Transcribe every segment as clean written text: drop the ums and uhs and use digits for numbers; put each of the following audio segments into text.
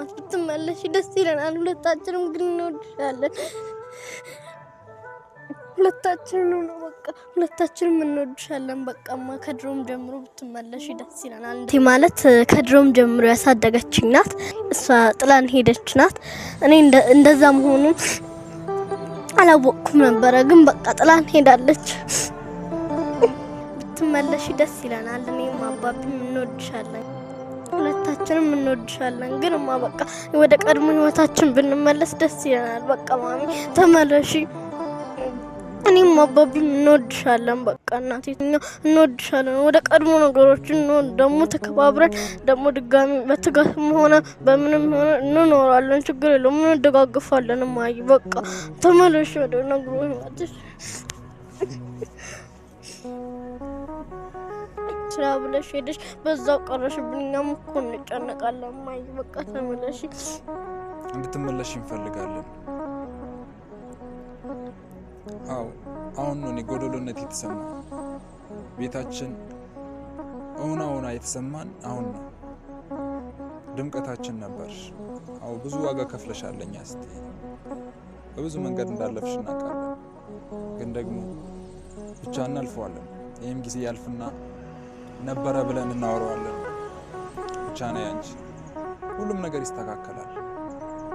ብትመለሺ ደስ ይለናል። ሁለታችንም ግን እንወድሻለን። ሁለታችንም እንወድሻለን። በቃማ ከድሮም ጀምሮ ብትመለሺ ደስ ይለናል። ማለት ከድሮም ጀምሮ ያሳደገችኝ ናት። እሷ ጥላን ሄደች ናት። እኔ እንደዛ መሆኑ አላወቅኩም ነበረ፣ ግን በቃ ጥላን ሄዳለች። ብትመለሺ ደስ ይለናል። እኔም አባቢም እንወድሻለን። ሁለታችንም እንወድሻለን። ግን በቃ ወደ ቀድሞ ህይወታችን ብንመለስ ደስ ይለናል። በቃ ማሚ ተመለሺ። እኔም አባቢም እንወድሻለን። በቃ እናቴ እንወድሻለን። ወደ ቀድሞ ነገሮችን ደግሞ ተከባብረን ደግሞ ድጋሚ በትጋትም ሆነ በምንም ሆነ እንኖራለን። ችግር የለውም፣ እንደጋግፋለን። ማይ በቃ ተመለሽ ወደ ነገሮች። ስራ ብለሽ ሄደሽ በዛው ቀረሽብኝ። እኛም እኮ እንጨነቃለን። ማይ በቃ ተመለሽ። እንድትመለሽ እንፈልጋለን። አሁን ነው ጎዶሎነት የተሰማ ቤታችን ሆና የተሰማን አሁን ነው። ድምቀታችን ነበር። ብዙ ዋጋ ከፍለሻለኛ እስቲ በብዙ መንገድ እንዳለፍሽ እናውቃለን። ግን ደግሞ ብቻ እናልፈዋለን። ይህም ጊዜ ያልፍና ነበረ ብለን እናወራዋለን። ብቻ ነው ያንቺ ሁሉም ነገር ይስተካከላል።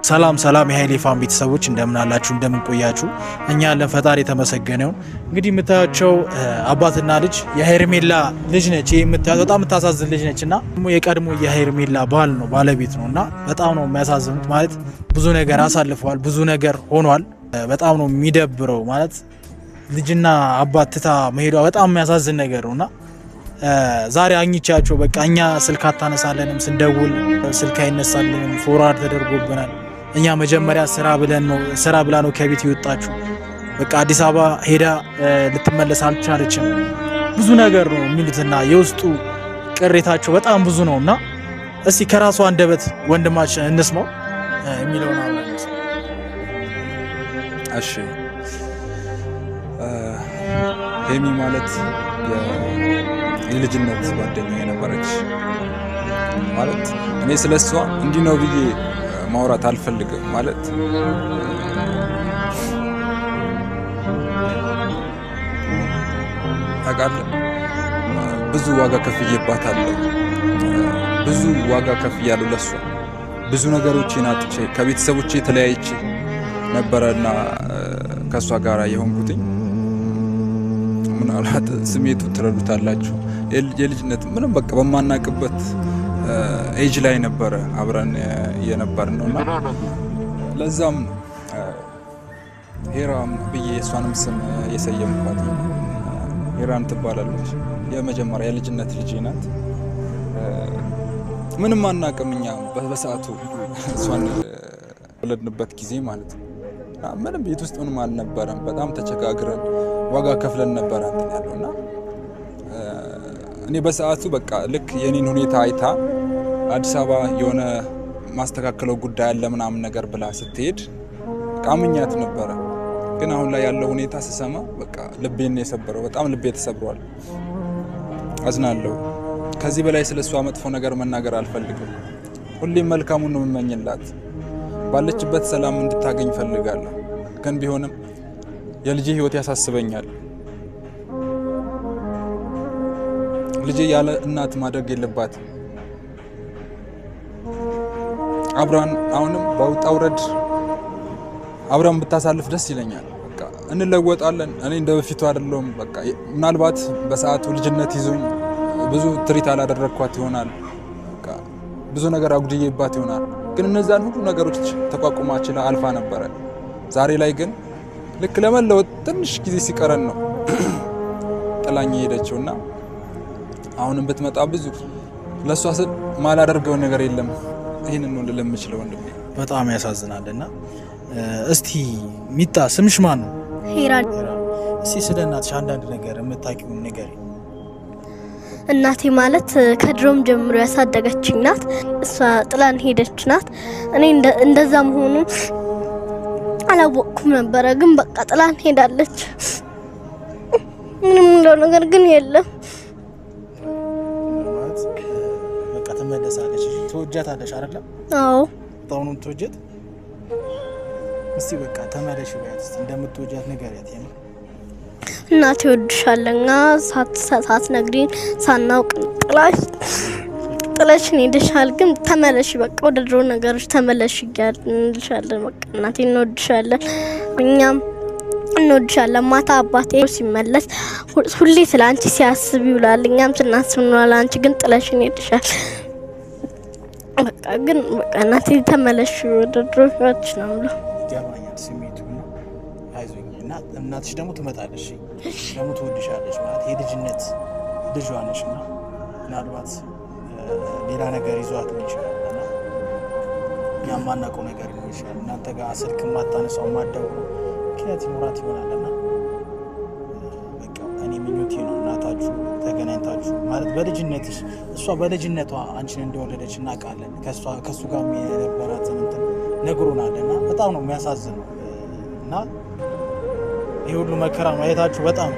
ሰላም የኃይሌ ፋም ቤተሰቦች እንደምን አላችሁ? እንደምን ቆያችሁ? እኛ ያለን ፈጣሪ የተመሰገነው። እንግዲህ የምታያቸው አባትና ልጅ የሄርሜላ ልጅ ነች። የምታያቸው በጣም የምታሳዝን ልጅ ነችና የቀድሞ የሄርሜላ ባለቤት ነውና በጣም ነው የሚያሳዝኑት። ማለት ብዙ ነገር አሳልፈዋል፣ ብዙ ነገር ሆኗል። በጣም ነው የሚደብረው። ማለት ልጅና አባት ትታ መሄዷ በጣም የሚያሳዝን ነገር ነውና ዛሬ አግኝቻቸው በቃ እኛ ስልክ አታነሳለንም፣ ስንደውል ስልክ አይነሳልንም፣ ፎርዋርድ ተደርጎብናል። እኛ መጀመሪያ ስራ ብላ ነው ከቤት የወጣችሁ። በቃ አዲስ አበባ ሄዳ ልትመለስ አልቻለችም። ብዙ ነገር ነው የሚሉትና የውስጡ ቅሬታቸው በጣም ብዙ ነውና እስቲ ከራሷ አንደበት ወንድማችን እንስማው የሚለውን አላንስ። እሺ ሄሚ ማለት የልጅነት ጓደኛዬ ነበረች። ማለት እኔ ስለሷ እንዲህ ነው ብዬ ማውራት አልፈልግም። ማለት ታውቃለህ ብዙ ዋጋ ከፍዬባታለሁ። ብዙ ዋጋ ከፍያለሁ ለሷ። ብዙ ነገሮችን አጥቼ ከቤተሰቦቼ ተለያይቼ ነበረና ከሷ ጋር የሆንኩትኝ ምናልባት ስሜቱ ትረዱታላችሁ። የልጅነት ምንም በቃ በማናቅበት ኤጅ ላይ ነበረ አብረን የነበርን ነውና ለዛም ሄራም ብዬ እሷንም ስም የሰየምኳት ሄራም ትባላለች። የመጀመሪያ የልጅነት ልጄ ናት። ምንም አናቅም እኛ በሰዓቱ እሷን ወለድንበት ጊዜ ማለት ነው። ምንም ቤት ውስጥ ምንም አልነበረም። በጣም ተቸጋግረን ዋጋ ከፍለን ነበረ እንትን ያለውና እኔ በሰዓቱ በቃ ልክ የኔን ሁኔታ አይታ አዲስ አበባ የሆነ ማስተካከለው ጉዳይ አለ ምናምን ነገር ብላ ስትሄድ ቃምኛት ነበረ። ግን አሁን ላይ ያለው ሁኔታ ስሰማ በቃ ልቤን ነው የሰበረው። በጣም ልቤ ተሰብሯል። አዝናለሁ። ከዚህ በላይ ስለሷ መጥፎ ነገር መናገር አልፈልግም። ሁሌም መልካሙን ነው የምመኝላት። ባለችበት ሰላም እንድታገኝ ፈልጋለሁ። ግን ቢሆንም የልጄ ህይወት ያሳስበኛል። ልጄ ያለ እናት ማድረግ የለባትም። አብራን አሁንም ባውጣ ውረድ አብራን ብታሳልፍ ደስ ይለኛል። በቃ እንለወጣለን። እኔ እንደበፊቱ አይደለም። በቃ ምናልባት በሰዓቱ ልጅነት ይዞኝ ብዙ ትሪት አላደረኳት ይሆናል። በቃ ብዙ ነገር አጉድዬባት ይሆናል። ግን እነዛን ሁሉ ነገሮች ተቋቁማ ችላ አልፋ ነበረ። ዛሬ ላይ ግን ልክ ለመለወጥ ትንሽ ጊዜ ሲቀረን ነው ጥላኝ ሄደችውና አሁንም ብትመጣ ብዙ ለሷ ስል ማላደርገው ነገር የለም። ይሄንን ነው ልለም የምችለው ወንድሜ። በጣም ያሳዝናልና እስቲ ሚጣ ስምሽ ማን ነው? ሄራን። እስቲ ስለ እናትሽ አንዳንድ ነገር የምታውቂውን ነገር። እናቴ ማለት ከድሮም ጀምሮ ያሳደገችኝ ናት። እሷ ጥላን ሄደች ናት። እኔ እንደዛ መሆኑ አላወቅኩም ነበረ ግን በቃ ጥላን ሄዳለች። ምንም እንደው ነገር ግን የለም። በቃ ተመለሳለች። ትወጃታለሽ አይደል? አዎ ታውኑ ትወጃት። እስቲ በቃ ተመለሽ በያት እስቲ እንደምትወጃት ንገሪያት። የኔ እናቴ ወድሻለና ሳትነግሪን ሳናውቅ ጥለሽን ሄደሻል። ግን ተመለሽ በቃ ወደ ድሮ ነገሮች ተመለሽ እያልንልሻለን። በቃ እናቴ እንወድሻለን፣ እኛም እንወድሻለን። ማታ አባቴ ሲመለስ ሁሌ ስለ አንቺ ሲያስብ ይውላል፣ እኛም ስናስብ እንውላለን። አንቺ ግን ጥለሽን ሄደሻል። በቃ ግን በቃ እናቴ ተመለሽ ወደ ድሮ ህይወትሽ ነው ብሎ ያባኛል ስሜቱ ነው። አይዞኝ እና እናትሽ ደግሞ ትመጣለሽ፣ ደግሞ ትወድሻለሽ። ማለት የልጅነት ልጇ ነሽና ምናልባት ሌላ ነገር ይዟት ነው ይችላል እና ያማናቀው ነገር ነው ይችላል። እናንተ ጋር ስልክ ማታነሳው ማደው ምክንያት ይኖራት ይሆናልና በቃ እኔ ምኞቴ ነው እናታችሁ ተገናኝታችሁ ማለት በልጅነትሽ እሷ በልጅነቷ አንቺን እንደወለደች እናውቃለን። ከሱ ጋር የነበራትን እንትን ነግሮናልና በጣም ነው የሚያሳዝነው እና ይሄ ሁሉ መከራ ማየታችሁ በጣም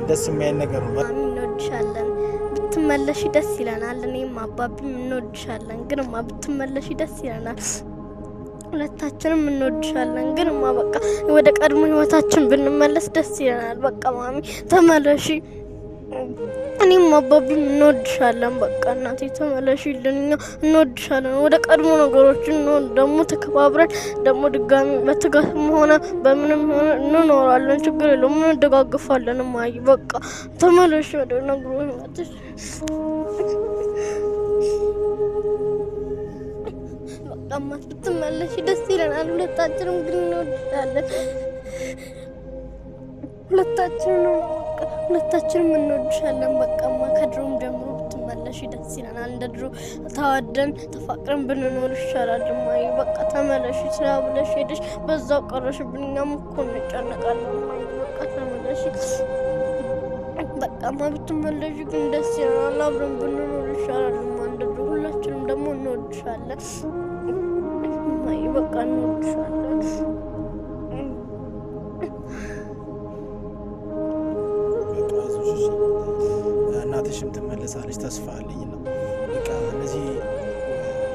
ደስ የሚያል ነገር ነው። እንወድሻለን፣ ብትመለሺ ደስ ይለናል። እኔም አባቢም እንወድሻለን፣ ግን ብትመለሺ ደስ ይለናል። ሁለታችንም እንወድሻለን፣ ግን በቃ ወደ ቀድሞ ህይወታችን ብንመለስ ደስ ይለናል። በቃ ማሚ ተመለሺ። እኔም አባቢም እንወድሻለን። በቃ እናቴ ተመለሺልን፣ እኛ እንወድሻለን። ወደ ቀድሞ ነገሮችን ደግሞ ተከባብረን ደግሞ ድጋሚ በትጋትም ሆነ በምንም ሆነ እንኖራለን። ችግር የለውም፣ እንደጋግፋለን። ማይ በቃ ተመለሺ ወደ ነገሮች። በቃ ብትመለሺ ደስ ይለናል። ሁለታችንም ግን እንወድሻለን። ሁለታችንም እንወድሻለን። በቃማ ከድሮም ጀምሮ ብትመለሺ ደስ ይለናል። እንደ ድሮ ተዋደን ተፋቅረን ብንኖር ይሻላል። ማይ በቃ ተመለሺ። ስራ ብለሽ ሄደሽ በዛው ቀረሽብን። እኛም እኮ እንጨነቃለን። ማይ በቃ ተመለሺ። በቃማ ብትመለሺ ግን ደስ ይለናል። አብረን ብንኖር ይሻላል። እንደ ድሮ ሁላችንም ደግሞ እንወድሻለን። ማይ በቃ እንወድሻለን። እናትሽም ትመለሳለች ተስፋ አለኝ ነው። በቃ እነዚህ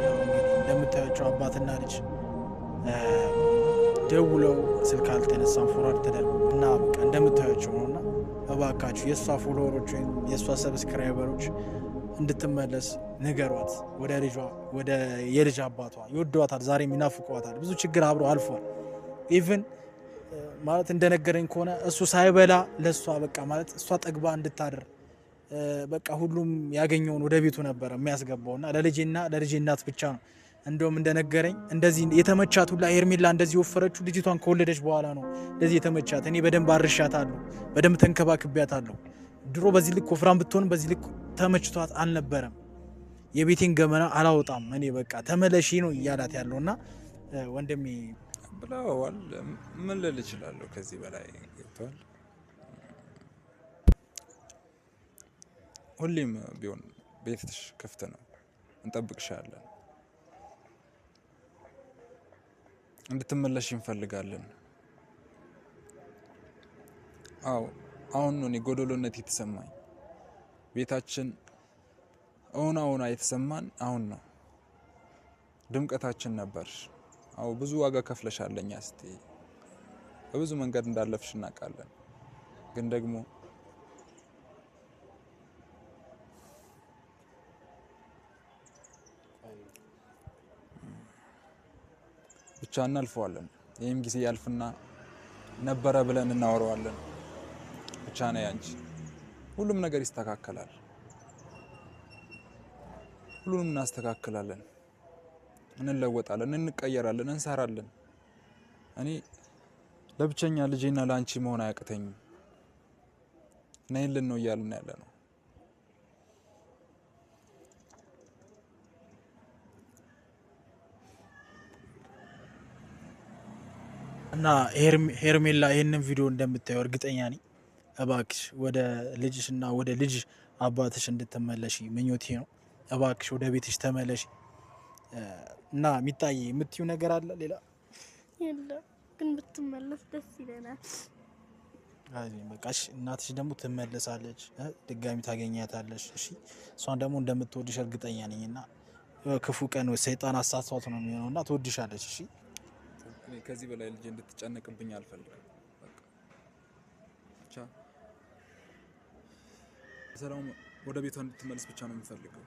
ያው እንግዲህ እንደምታዩቸው አባትና ልጅ ደውለው ስልክ አልተነሳም ፎርዋርድ ተደርጎ እና በቃ እንደምታዩቸው ነውና እባካችሁ የእሷ ፎሎወሮች ወይም የእሷ ሰብስክራይበሮች እንድትመለስ ንገሯት። ወደ ልጇ ወደ የልጅ አባቷ ይወዷታል፣ ዛሬም ይናፍቋታል። ብዙ ችግር አብሮ አልፏል። ኢቭን ማለት እንደነገረኝ ከሆነ እሱ ሳይበላ ለሷ በቃ ማለት እሷ ጠግባ እንድታድር በቃ ሁሉም ያገኘውን ወደ ቤቱ ነበር የሚያስገባውና ለልጄና ለልጄ እናት ብቻ ነው። እንደውም እንደነገረኝ እንደዚህ የተመቻት ሁላ ሄርሜላ እንደዚህ ወፈረችው ልጅቷን ከወለደች በኋላ ነው እንደዚህ የተመቻት። እኔ በደንብ አርሻታለሁ፣ በደንብ ተንከባክቤያታለሁ። ድሮ በዚህ ልክ ወፍራም ብትሆን በዚህ ልክ ተመችቷት አልነበረም። የቤቴን ገመና አላወጣም እኔ በቃ ተመለሺ ነው እያላት ያለውና ወንድሜ ብለዋል። ምን ልል እችላለሁ ከዚህ በላይ ገብቷል። ሁሌም ቢሆን ቤትሽ ክፍት ነው፣ እንጠብቅሻለን፣ እንድትመለሽ እንፈልጋለን። አዎ አሁን ነው እኔ ጎደሎነት የተሰማኝ። ቤታችን አሁን የተሰማን አሁን ነው። ድምቀታችን ነበር። አዎ ብዙ ዋጋ ከፍለሻለኛ እስቲ በብዙ መንገድ እንዳለፍሽ እናውቃለን። ግን ደግሞ ብቻ እናልፈዋለን። ይህም ጊዜ ያልፍና ነበረ ብለን እናወራዋለን። ብቻ ነው ያንቺ ሁሉም ነገር ይስተካከላል። ሁሉንም እናስተካክላለን፣ እንለወጣለን፣ እንቀየራለን፣ እንሰራለን። እኔ ለብቸኛ ልጄና ለአንቺ መሆን አያቅተኝም። ነይልን ነው እያልን ያለ ነው። እና ሄርሜላ ይህንን ቪዲዮ እንደምታየው እርግጠኛ ነኝ። እባክሽ ወደ ልጅሽና ወደ ልጅ አባትሽ እንድትመለሺ ምኞቴ ነው። እባክሽ ወደ ቤትሽ ተመለሺ። እና ሚጣዬ የምትዩ ነገር አለ ሌላ? የለም ግን ብትመለስ ደስ ይለናል። አይ በቃሽ። እናትሽ ደግሞ ትመለሳለች፣ ድጋሚ ታገኛታለሽ። እሺ እሷን ደግሞ እንደምትወድሽ እርግጠኛ ነኝና ክፉ ቀን ወይ ሰይጣን አሳስቷት ነው የሚሆነውና ትወድሻለች። እሺ ከዚህ በላይ ልጅ እንድትጨነቅብኝ አልፈልግም። በቃ ብቻ ሰላም ወደ ቤቷ እንድትመለስ ብቻ ነው የምፈልገው።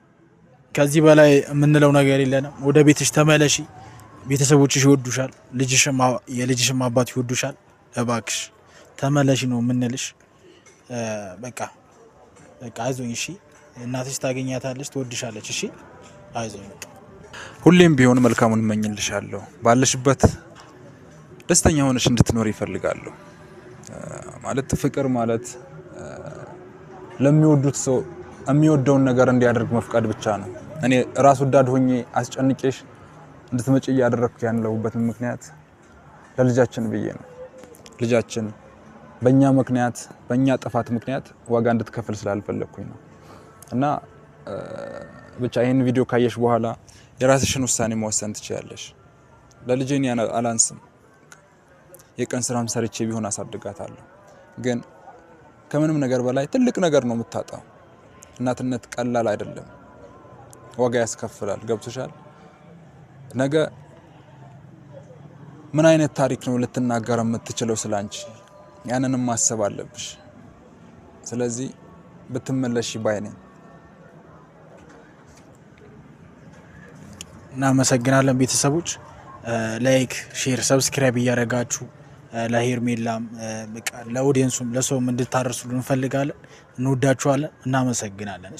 ከዚህ በላይ የምንለው ነገር የለንም። ወደ ቤትሽ ተመለሺ። ቤተሰቦችሽ ይወዱሻል፣ የልጅሽም አባት ይወዱሻል። እባክሽ ተመለሺ ነው የምንልሽ። በቃ አይዞኝ። እሺ እናትሽ ታገኛታለች፣ ትወድሻለች። እሺ አይዞኝ። ሁሌም ቢሆን መልካሙን እመኝልሻለሁ። ባለሽበት ደስተኛ ሆነሽ እንድትኖር ይፈልጋለሁ። ማለት ፍቅር ማለት ለሚወዱት ሰው የሚወደውን ነገር እንዲያደርግ መፍቀድ ብቻ ነው። እኔ ራስ ወዳድ ሆኜ አስጨንቄሽ እንድትመጪ እያደረግኩ ያለሁበት ምክንያት ለልጃችን ብዬ ነው። ልጃችን በእኛ ምክንያት በእኛ ጥፋት ምክንያት ዋጋ እንድትከፍል ስላልፈለግኩኝ ነው። እና ብቻ ይህን ቪዲዮ ካየሽ በኋላ የራስሽን ውሳኔ መወሰን ትችያለሽ። ለልጄ እኔ አላንስም። የቀን ስራም ሰርቼ ቢሆን አሳድጋታለሁ። ግን ከምንም ነገር በላይ ትልቅ ነገር ነው የምታጣው። እናትነት ቀላል አይደለም፣ ዋጋ ያስከፍላል። ገብቶሻል? ነገ ምን አይነት ታሪክ ነው ልትናገር የምትችለው ስላንቺ? ያንንም ማሰብ አለብሽ። ስለዚህ ብትመለሺ ባይ ነኝ። እናመሰግናለን ቤተሰቦች። ላይክ፣ ሼር፣ ሰብስክራይብ እያደረጋችሁ ለሄርሜላም በቃ ለኦዲየንሱም ለሰውም እንድታደርሱልን እንፈልጋለን። እንወዳችኋለን። እናመሰግናለን።